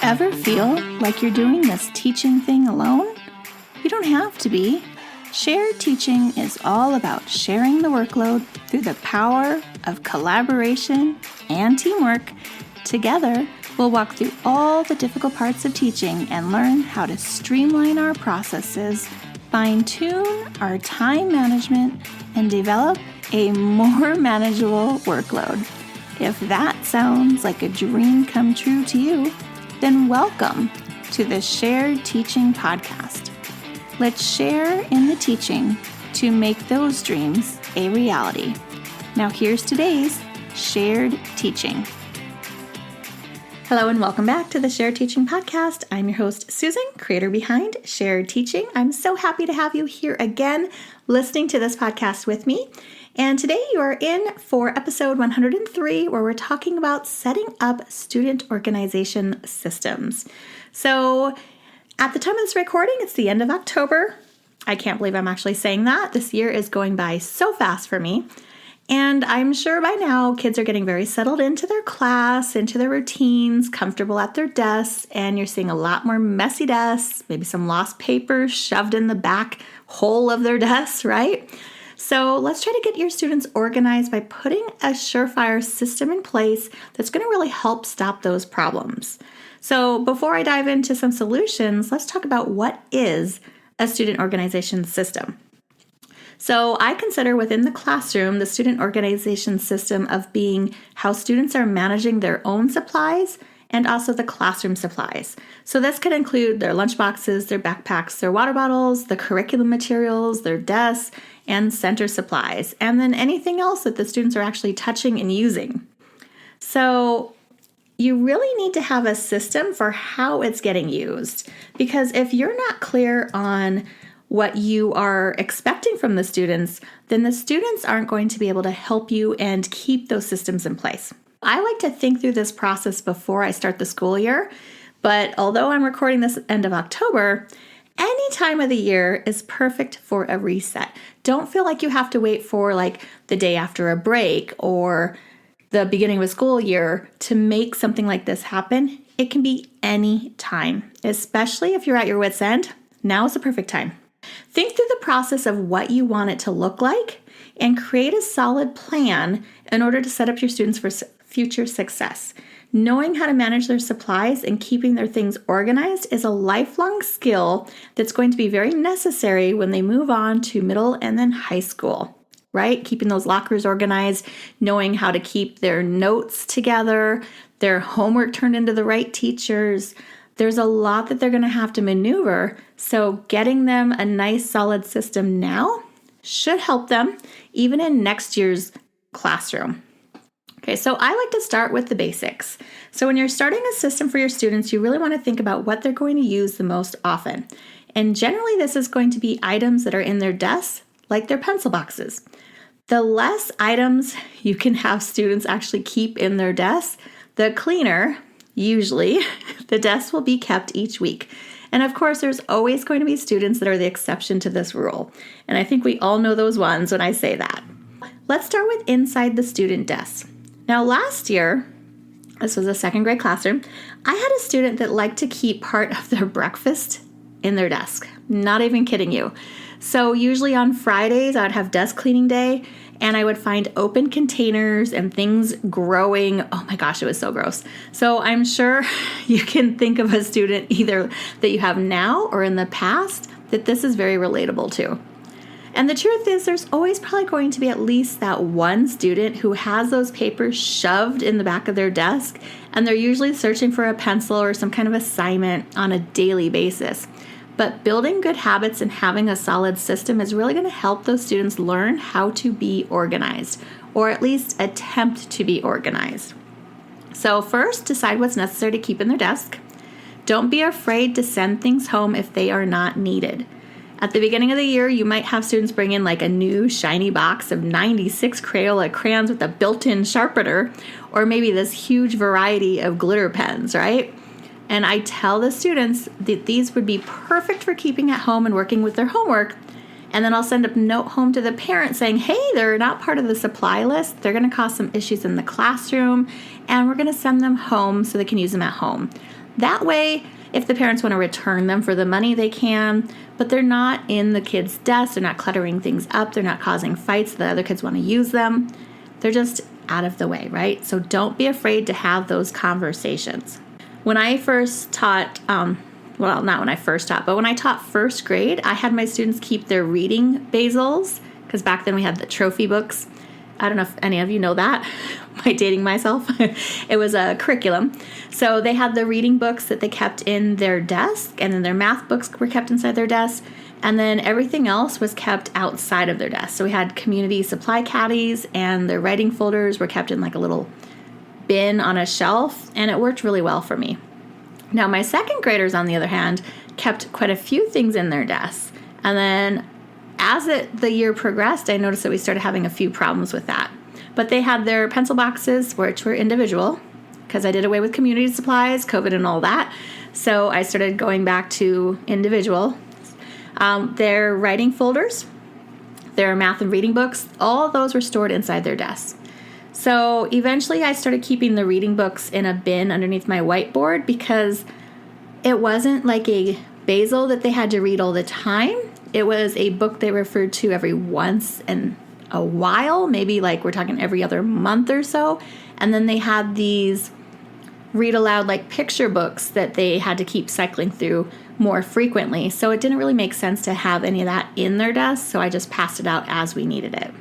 Ever feel like you're doing this teaching thing alone? You don't have to be. Shared teaching is all about sharing the workload through the power of collaboration and teamwork. Together, we'll walk through all the difficult parts of teaching and learn how to streamline our processes, fine-tune our time management, and develop a more manageable workload. If that sounds like a dream come true to you, then welcome to the Shared Teaching Podcast. Let's share in the teaching to make those dreams a reality. Now here's today's Shared Teaching. Hello and welcome back to the Shared Teaching Podcast. I'm your host, Susan, creator behind Shared Teaching. I'm so happy to have you here again listening to this podcast with me. And today you are in for episode 103, where we're talking about setting up student organization systems. So at the time of this recording, it's the end of October. I can't believe I'm actually saying that. This year is going by so fast for me. And I'm sure by now kids are getting very settled into their class, into their routines, comfortable at their desks, and you're seeing a lot more messy desks, maybe some lost papers shoved in the back hole of their desks, right? So let's try to get your students organized by putting a surefire system in place that's going to really help stop those problems. So before I dive into some solutions, let's talk about what is a student organization system. So I consider within the classroom the student organization system of being how students are managing their own supplies and also the classroom supplies. So this could include their lunch boxes, their backpacks, their water bottles, the curriculum materials, their desks, and center supplies, and then anything else that the students are actually touching and using. So you really need to have a system for how it's getting used, because if you're not clear on what you are expecting from the students, then the students aren't going to be able to help you and keep those systems in place. I like to think through this process before I start the school year, but although I'm recording this end of October, any time of the year is perfect for a reset. Don't feel like you have to wait for like the day after a break or the beginning of a school year to make something like this happen. It can be any time, especially if you're at your wit's end. Now is the perfect time. Think through the process of what you want it to look like and create a solid plan in order to set up your students for future success. Knowing how to manage their supplies and keeping their things organized is a lifelong skill that's going to be very necessary when they move on to middle and then high school, right? Keeping those lockers organized, knowing how to keep their notes together, their homework turned into the right teachers. There's a lot that they're going to have to maneuver, so getting them a nice solid system now should help them even in next year's classroom. Okay, so I like to start with the basics. So when you're starting a system for your students, you really want to think about what they're going to use the most often. And generally this is going to be items that are in their desks, like their pencil boxes. The less items you can have students actually keep in their desks, the cleaner, usually, the desks will be kept each week. And of course, there's always going to be students that are the exception to this rule. And I think we all know those ones when I say that. Let's start with inside the student desk. Now, last year, this was a second grade classroom, I had a student that liked to keep part of their breakfast in their desk. Not even kidding you. So usually on Fridays, I would have desk cleaning day, and I would find open containers and things growing. Oh my gosh, it was so gross. So I'm sure you can think of a student either that you have now or in the past that this is very relatable to. And the truth is there's always probably going to be at least that one student who has those papers shoved in the back of their desk, and they're usually searching for a pencil or some kind of assignment on a daily basis. But building good habits and having a solid system is really going to help those students learn how to be organized, or at least attempt to be organized. So first, decide what's necessary to keep in their desk. Don't be afraid to send things home if they are not needed. At the beginning of the year, you might have students bring in like a new shiny box of 96 Crayola crayons with a built-in sharpener, or maybe this huge variety of glitter pens, right? And I tell the students that these would be perfect for keeping at home and working with their homework. And then I'll send a note home to the parent saying, hey, they're not part of the supply list. They're going to cause some issues in the classroom. and we're going to send them home so they can use them at home. That way, if the parents want to return them for the money, they can, but they're not in the kids' desk. They're not cluttering things up. They're not causing fights that other kids want to use them. They're just out of the way, right? So don't be afraid to have those conversations. When I first taught, not when I first taught, but when I taught first grade, I had my students keep their reading basils, because back then we had the trophy books. I don't know if any of you know that. By dating myself. It was a curriculum. So they had the reading books that they kept in their desk, and then their math books were kept inside their desk, and then everything else was kept outside of their desk. So we had community supply caddies, and their writing folders were kept in like a little bin on a shelf, and it worked really well for me. Now my second graders, on the other hand, kept quite a few things in their desks, and then as the year progressed, I noticed that we started having a few problems with that. But they had their pencil boxes, which were individual, because I did away with community supplies, COVID and all that. So I started going back to individual. Their writing folders, their math and reading books, all of those were stored inside their desks. So eventually I started keeping the reading books in a bin underneath my whiteboard, because it wasn't like a basal that they had to read all the time. It was a book they referred to every once in a while, maybe like we're talking every other month or so. And then they had these read aloud like picture books that they had to keep cycling through more frequently. So it didn't really make sense to have any of that in their desk, so I just passed it out as we needed it.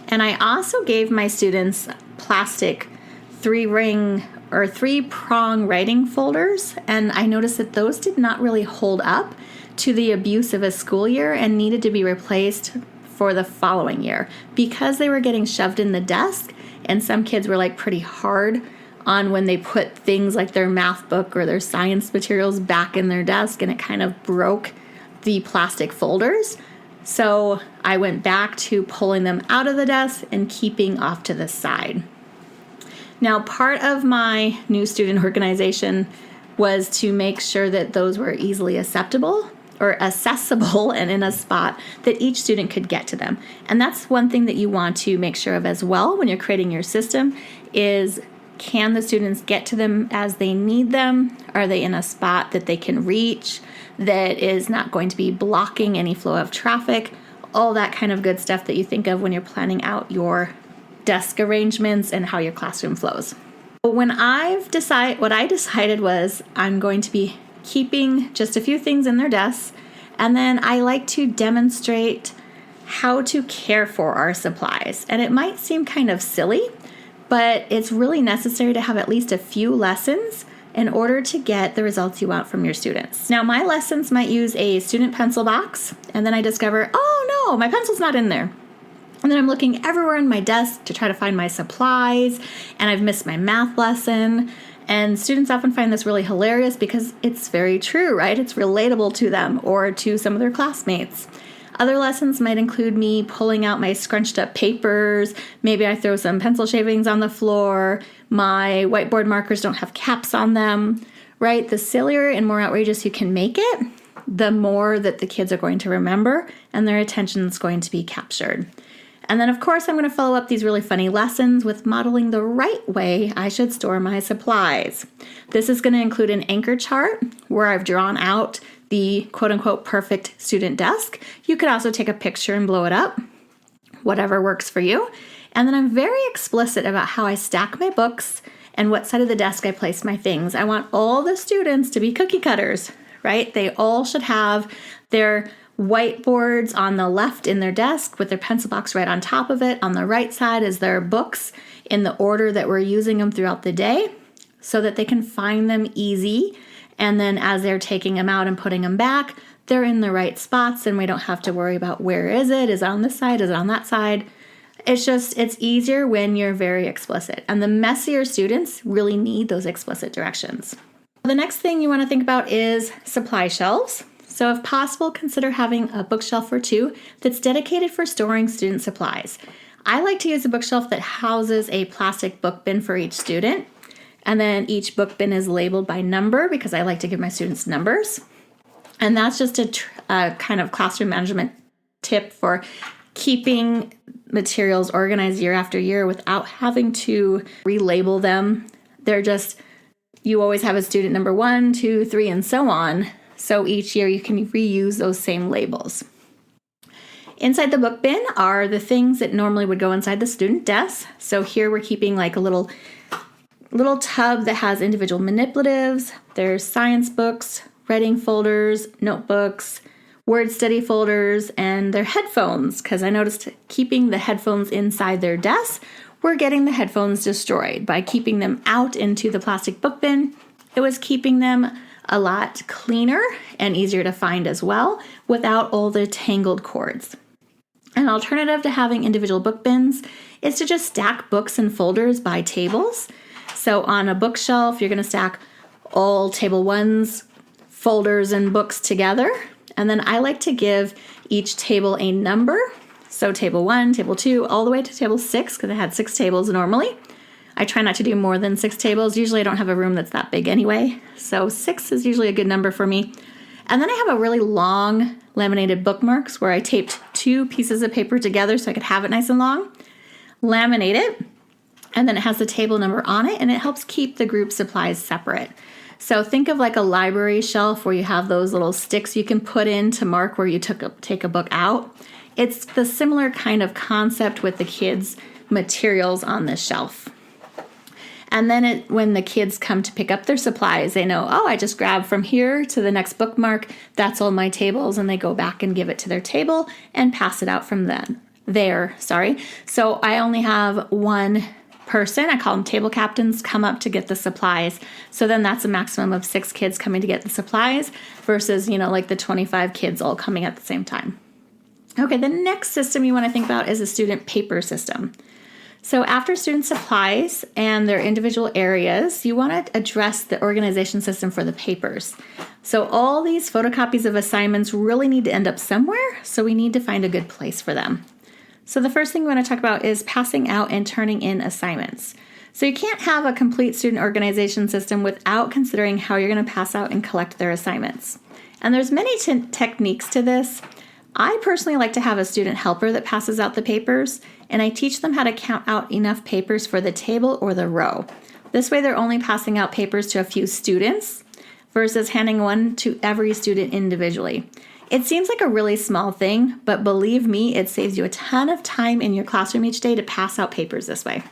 And I also gave my students plastic 3-prong writing folders, and I noticed that those did not really hold up to the abuse of a school year and needed to be replaced for the following year, because they were getting shoved in the desk, and some kids were like pretty hard on when they put things like their math book or their science materials back in their desk, and it kind of broke the plastic folders. So I went back to pulling them out of the desk and keeping off to the side. Now, part of my new student organization was to make sure that those were easily accessible and in a spot that each student could get to them. And that's one thing that you want to make sure of as well when you're creating your system is, can the students get to them as they need them? Are they in a spot that they can reach, that is not going to be blocking any flow of traffic? All that kind of good stuff that you think of when you're planning out your desk arrangements and how your classroom flows. What I decided was I'm going to be keeping just a few things in their desks, and then I like to demonstrate how to care for our supplies. And it might seem kind of silly, but it's really necessary to have at least a few lessons in order to get the results you want from your students. Now, my lessons might use a student pencil box, and then I discover, oh no, my pencil's not in there. And then I'm looking everywhere on my desk to try to find my supplies, and I've missed my math lesson. And students often find this really hilarious because it's very true, right? It's relatable to them or to some of their classmates. Other lessons might include me pulling out my scrunched up papers. Maybe I throw some pencil shavings on the floor. My whiteboard markers don't have caps on them, right? The sillier and more outrageous you can make it, the more that the kids are going to remember and their attention is going to be captured. And then, of course, I'm going to follow up these really funny lessons with modeling the right way I should store my supplies. This is going to include an anchor chart where I've drawn out the quote-unquote perfect student desk. You could also take a picture and blow it up, whatever works for you. And then I'm very explicit about how I stack my books and what side of the desk I place my things. I want all the students to be cookie cutters, right? They all should have their whiteboards on the left in their desk with their pencil box right on top of it. On the right side is their books in the order that we're using them throughout the day so that they can find them easy. And then as they're taking them out and putting them back, they're in the right spots and we don't have to worry about where is it? Is it on this side? Is it on that side? It's easier when you're very explicit. And the messier students really need those explicit directions. The next thing you want to think about is supply shelves. So if possible, consider having a bookshelf or two that's dedicated for storing student supplies. I like to use a bookshelf that houses a plastic book bin for each student. And then each book bin is labeled by number because I like to give my students numbers. And that's just a kind of classroom management tip for keeping materials organized year after year without having to relabel them They're just, you always have a student number 1, 2, 3, and so on. So each year you can reuse those same labels. Inside the book bin are the things that normally would go inside the student desk. So here we're keeping like a little tub that has individual manipulatives. There's science books, writing folders, notebooks, word study folders, and their headphones, because I noticed keeping the headphones inside their desk, we're getting the headphones destroyed. By keeping them out into the plastic book bin, it was keeping them a lot cleaner and easier to find as well without all the tangled cords. An alternative to having individual book bins is to just stack books and folders by tables. So on a bookshelf, you're going to stack all table 1's folders and books together. And then I like to give each table a number. So table 1, table 2, all the way to table 6, because I had 6 tables normally. I try not to do more than 6 tables. Usually I don't have a room that's that big anyway. So 6 is usually a good number for me. And then I have a really long laminated bookmarks where I taped 2 pieces of paper together so I could have it nice and long. Laminate it, and then it has the table number on it, and it helps keep the group supplies separate. So think of like a library shelf where you have those little sticks you can put in to mark where you take a book out. It's the similar kind of concept with the kids' materials on this shelf. And then when the kids come to pick up their supplies, they know, oh, I just grabbed from here to the next bookmark. That's all my tables. And they go back and give it to their table and pass it out from there. So I only have one person, I call them table captains, come up to get the supplies. So then that's a maximum of 6 kids coming to get the supplies versus, like the 25 kids all coming at the same time. Okay, the next system you want to think about is a student paper system. So after student supplies and their individual areas, you want to address the organization system for the papers. So all these photocopies of assignments really need to end up somewhere, so we need to find a good place for them. So the first thing we want to talk about is passing out and turning in assignments. So you can't have a complete student organization system without considering how you're going to pass out and collect their assignments. And there's many techniques to this. I personally like to have a student helper that passes out the papers, and I teach them how to count out enough papers for the table or the row. This way they're only passing out papers to a few students versus handing one to every student individually. It seems like a really small thing, but believe me, it saves you a ton of time in your classroom each day to pass out papers this way.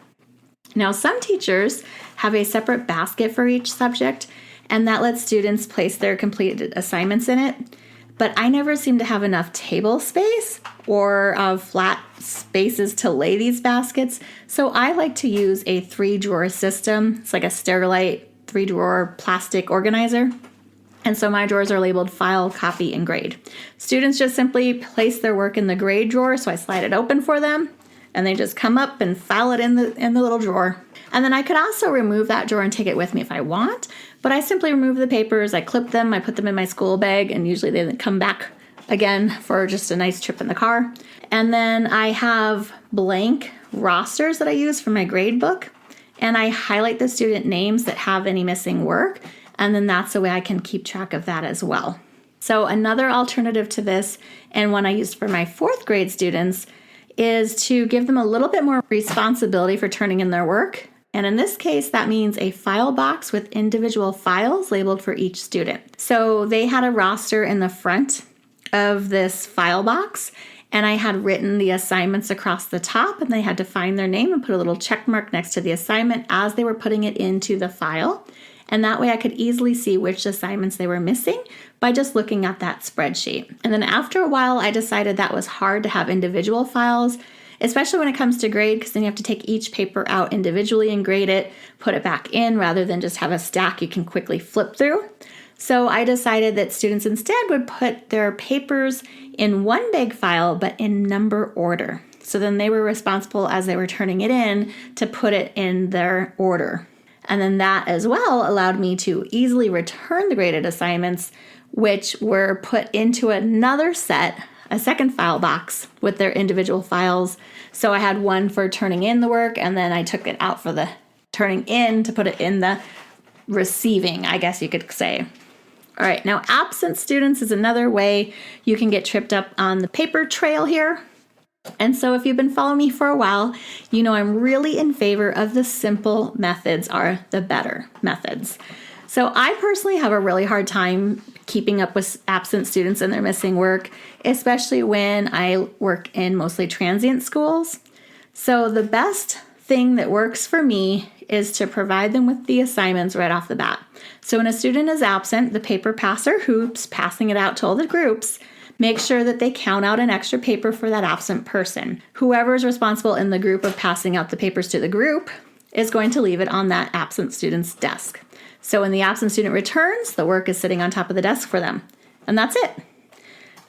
Now, some teachers have a separate basket for each subject, and that lets students place their completed assignments in it. But I never seem to have enough table space or flat spaces to lay these baskets. So I like to use a 3-drawer system. It's like a Sterilite 3-drawer plastic organizer. And so my drawers are labeled file, copy, and grade. Students just simply place their work in the grade drawer. So I slide it open for them and they just come up and file it in the little drawer. And then I could also remove that drawer and take it with me if I want. But I simply remove the papers, I clip them, I put them in my school bag, and usually they come back again for just a nice trip in the car. And then I have blank rosters that I use for my grade book, and I highlight the student names that have any missing work, and then that's the way I can keep track of that as well. So another alternative to this, and one I used for my 4th grade students, is to give them a little bit more responsibility for turning in their work. And in this case, that means a file box with individual files labeled for each student. So they had a roster in the front of this file box, and I had written the assignments across the top, and they had to find their name and put a little check mark next to the assignment as they were putting it into the file. And that way I could easily see which assignments they were missing by just looking at that spreadsheet. And then after a while, I decided that was hard to have individual files, especially when it comes to grade, because then you have to take each paper out individually and grade it, put it back in, rather than just have a stack you can quickly flip through. So I decided that students instead would put their papers in one big file, but in number order. So then they were responsible as they were turning it in to put it in their order. And then that as well allowed me to easily return the graded assignments, which were put into another set, a second file box with their individual files. So I had one for turning in the work, and then I took it out for the turning in to put it in the receiving, I guess you could say. All right, now absent students is another way you can get tripped up on the paper trail here. And so if you've been following me for a while, you know I'm really in favor of the simple methods are the better methods. So I personally have a really hard time keeping up with absent students and their missing work, especially when I work in mostly transient schools. So the best thing that works for me is to provide them with the assignments right off the bat. So when a student is absent, the paper passer who's passing it out to all the groups, make sure that they count out an extra paper for that absent person. Whoever is responsible in the group of passing out the papers to the group is going to leave it on that absent student's desk. So when the absent student returns, the work is sitting on top of the desk for them. And that's it.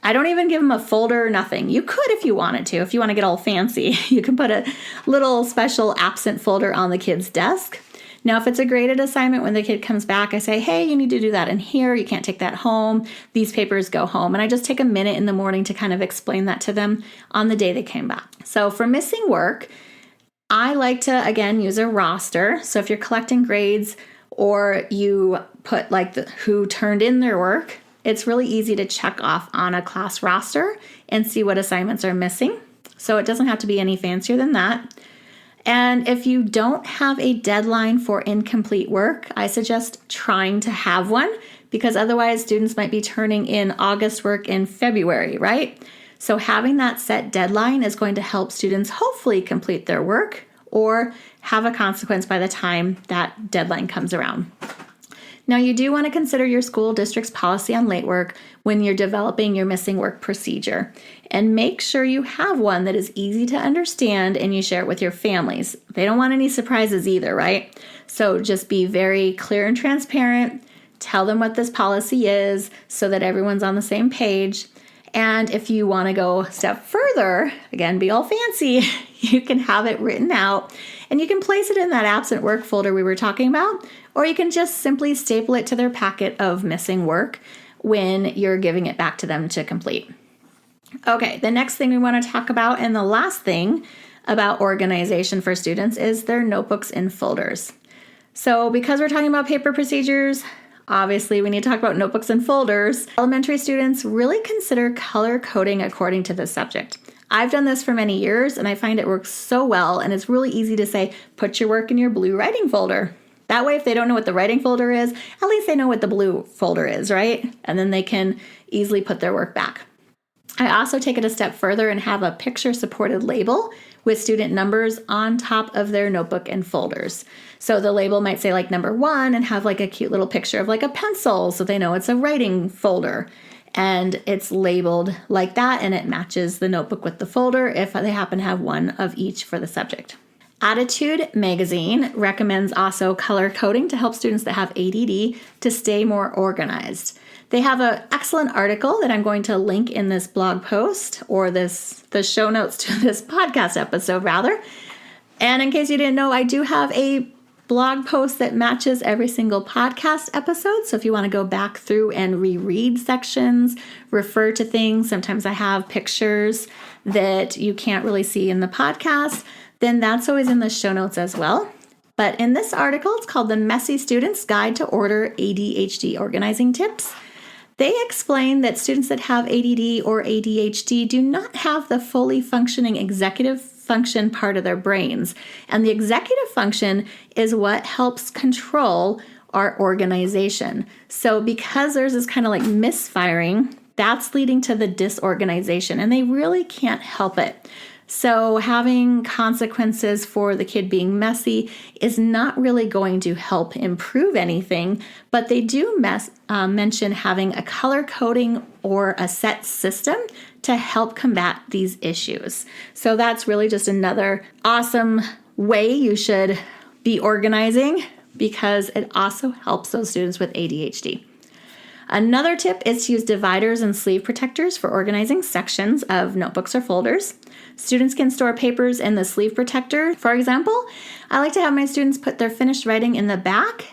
I don't even give them a folder or nothing. You could if you wanted to. If you want to get all fancy, you can put a little special absent folder on the kid's desk. Now, if it's a graded assignment, when the kid comes back, I say, hey, you need to do that in here. You can't take that home. These papers go home. And I just take a minute in the morning to kind of explain that to them on the day they came back. So for missing work, I like to, again, use a roster. So if you're collecting grades or you put like who turned in their work, it's really easy to check off on a class roster and see what assignments are missing. So it doesn't have to be any fancier than that. And if you don't have a deadline for incomplete work, I suggest trying to have one because otherwise students might be turning in August work in February, right? So having that set deadline is going to help students hopefully complete their work or have a consequence by the time that deadline comes around. Now, you do want to consider your school district's policy on late work when you're developing your missing work procedure. And make sure you have one that is easy to understand and you share it with your families. They don't want any surprises either, right? So just be very clear and transparent. Tell them what this policy is so that everyone's on the same page. And if you want to go a step further, again, be all fancy, you can have it written out and you can place it in that absent work folder we were talking about, or you can just simply staple it to their packet of missing work when you're giving it back to them to complete. Okay, the next thing we want to talk about and the last thing about organization for students is their notebooks and folders. So because we're talking about paper procedures, obviously, we need to talk about notebooks and folders. Elementary students really consider color coding according to the subject. I've done this for many years, and I find it works so well, and it's really easy to say, put your work in your blue writing folder. That way, if they don't know what the writing folder is, at least they know what the blue folder is, right? And then they can easily put their work back. I also take it a step further and have a picture-supported label with student numbers on top of their notebook and folders. So the label might say like number 1 and have like a cute little picture of like a pencil so they know it's a writing folder. And it's labeled like that and it matches the notebook with the folder if they happen to have one of each for the subject. Attitude Magazine recommends also color coding to help students that have ADD to stay more organized. They have an excellent article that I'm going to link in this blog post or the show notes to this podcast episode rather. And in case you didn't know, I do have a blog post that matches every single podcast episode. So if you want to go back through and reread sections, refer to things, sometimes I have pictures that you can't really see in the podcast, then that's always in the show notes as well. But in this article, it's called The Messy Student's Guide to Order ADHD Organizing Tips. They explain that students that have ADD or ADHD do not have the fully functioning executive function part of their brains. And the executive function is what helps control our organization. So because there's this kind of like misfiring, that's leading to the disorganization, and they really can't help it. So having consequences for the kid being messy is not really going to help improve anything, but they do mention having a color coding or a set system to help combat these issues. So that's really just another awesome way you should be organizing because it also helps those students with ADHD. Another tip is to use dividers and sleeve protectors for organizing sections of notebooks or folders. Students can store papers in the sleeve protector. For example, I like to have my students put their finished writing in the back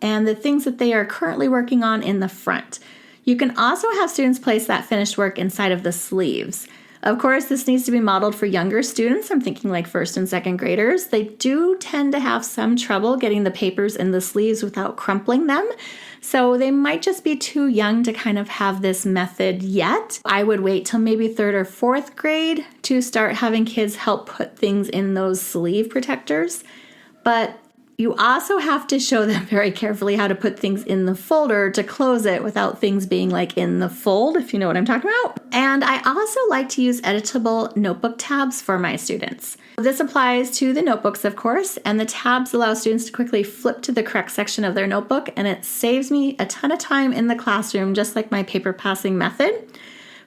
and the things that they are currently working on in the front. You can also have students place that finished work inside of the sleeves. Of course, this needs to be modeled for younger students. I'm thinking like first and second graders. They do tend to have some trouble getting the papers in the sleeves without crumpling them. So they might just be too young to kind of have this method yet. I would wait till maybe third or fourth grade to start having kids help put things in those sleeve protectors. But you also have to show them very carefully how to put things in the folder to close it without things being like in the fold, if you know what I'm talking about. And I also like to use editable notebook tabs for my students. This applies to the notebooks, of course, and the tabs allow students to quickly flip to the correct section of their notebook, and it saves me a ton of time in the classroom, just like my paper passing method.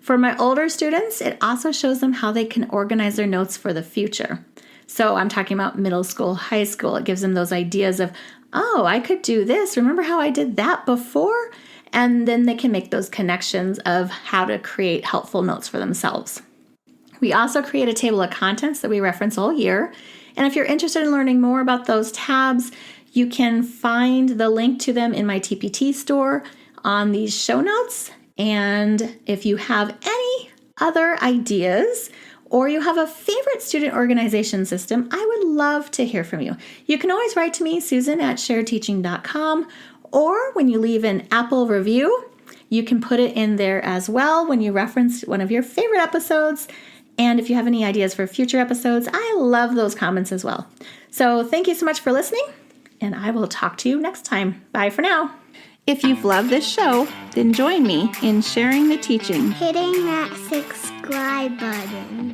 For my older students, it also shows them how they can organize their notes for the future. So I'm talking about middle school, high school. It gives them those ideas of, oh, I could do this. Remember how I did that before? And then they can make those connections of how to create helpful notes for themselves. We also create a table of contents that we reference all year. And if you're interested in learning more about those tabs, you can find the link to them in my TPT store on these show notes. And if you have any other ideas, or you have a favorite student organization system, I would love to hear from you. You can always write to me, Susan@sharedteaching.com, or when you leave an Apple review, you can put it in there as well when you reference one of your favorite episodes. And if you have any ideas for future episodes, I love those comments as well. So thank you so much for listening, and I will talk to you next time. Bye for now. If you've loved this show, then join me in sharing the teaching, hitting that subscribe button,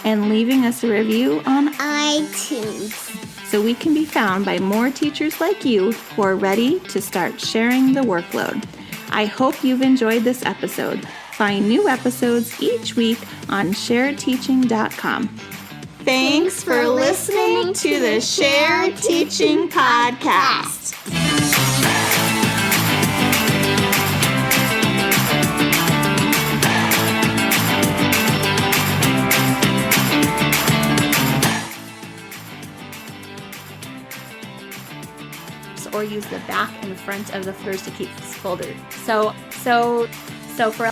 and leaving us a review on iTunes, so we can be found by more teachers like you who are ready to start sharing the workload. I hope you've enjoyed this episode. Find new episodes each week on sharedteaching.com. Thanks for listening to the Shared Teaching Podcast. Or use the back and front of the folders to keep this folded. So for